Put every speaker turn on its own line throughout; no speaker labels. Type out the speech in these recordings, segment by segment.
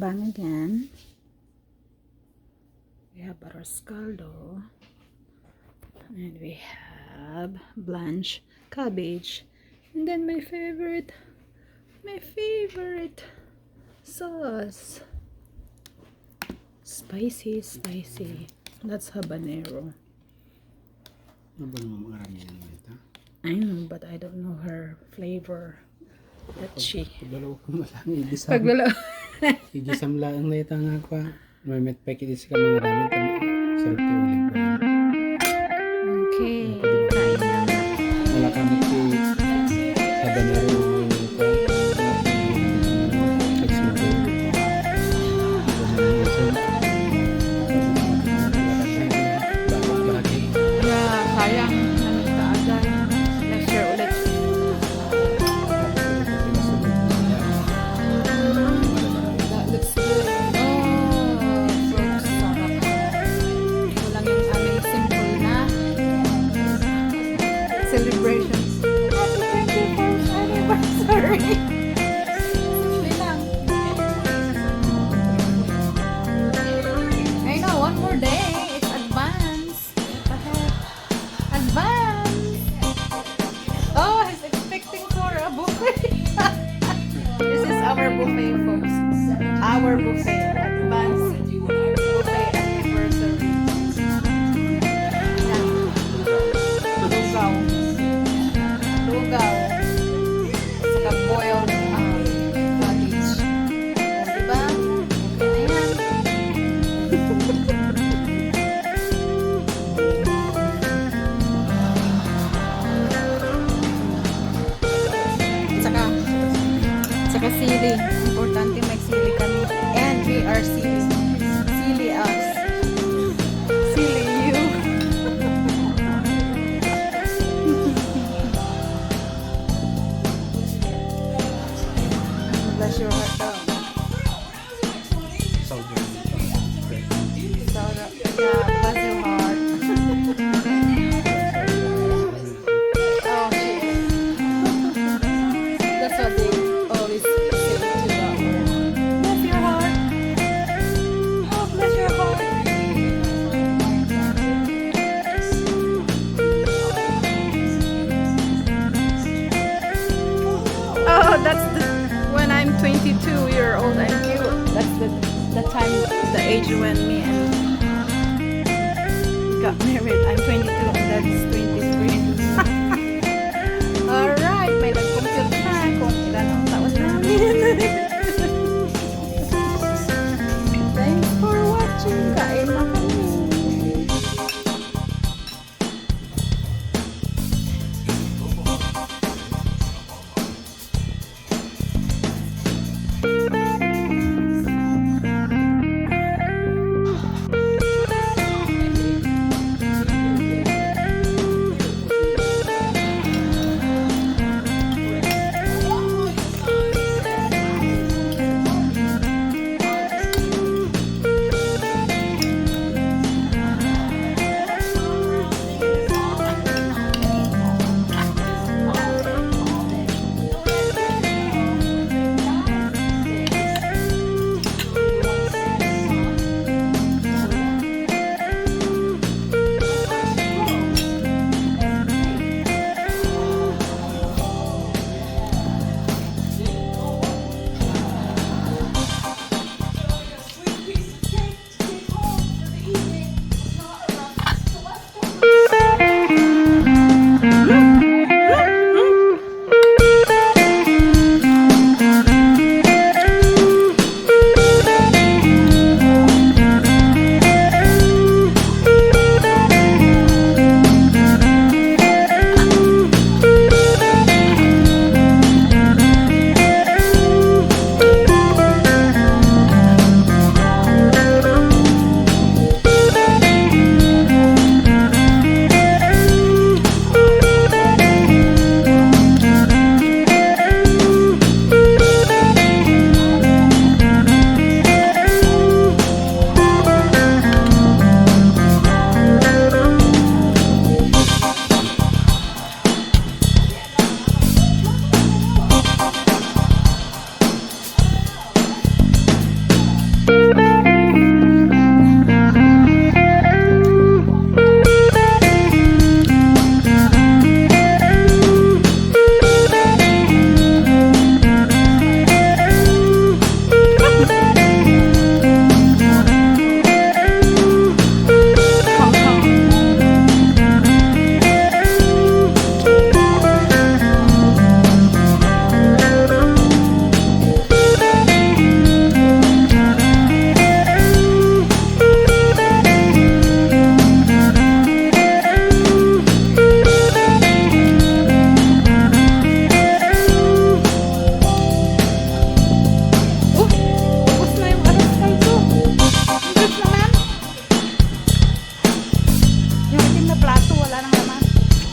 mukbang again. We have arroz caldo. And we have blanched cabbage. And then my favorite sauce. Spicy. That's habanero. I know, but I don't know her flavor. That she.
Paglalaw ko malang igisam.
Paglalaw.
Igisam lang na itang ako. May metpekit ka mga ramen kang sarap yung olive oil.
Okay. Kain na.
Wala ka mati habanero
Yeah, sayang. Namin kaagad. Next year ulit. That looks good. Oh, so sarap. Ito lang yung aming simple na celebrations. Happy 21st anniversary! Simple lang. I know, one more day. It's advance. Advance! Oh, he's expecting for a buffet. This is our buffet, folks. Our buffet. Advance buffet anniversary. Yan. Lugaw. Lugaw. Saka boiled cabbage. O, diba? Okay na yan. Saka sili. Importante may sili kami. And we are sili. Sili us. Sili you. Bless your heart daw.
soldier.
Yeah, bless your heart. Oh, shit. That's what they always say to that word. Bless your heart. Oh, bless your heart. Oh, that's when I'm 22-year-old, I'm cute. That's the time, the age when me and got married. I'm 22 and that's 23. Alright, may nag-compute na kung ilan ang taon namin. Thanks for watching. Kain na kami.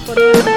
po na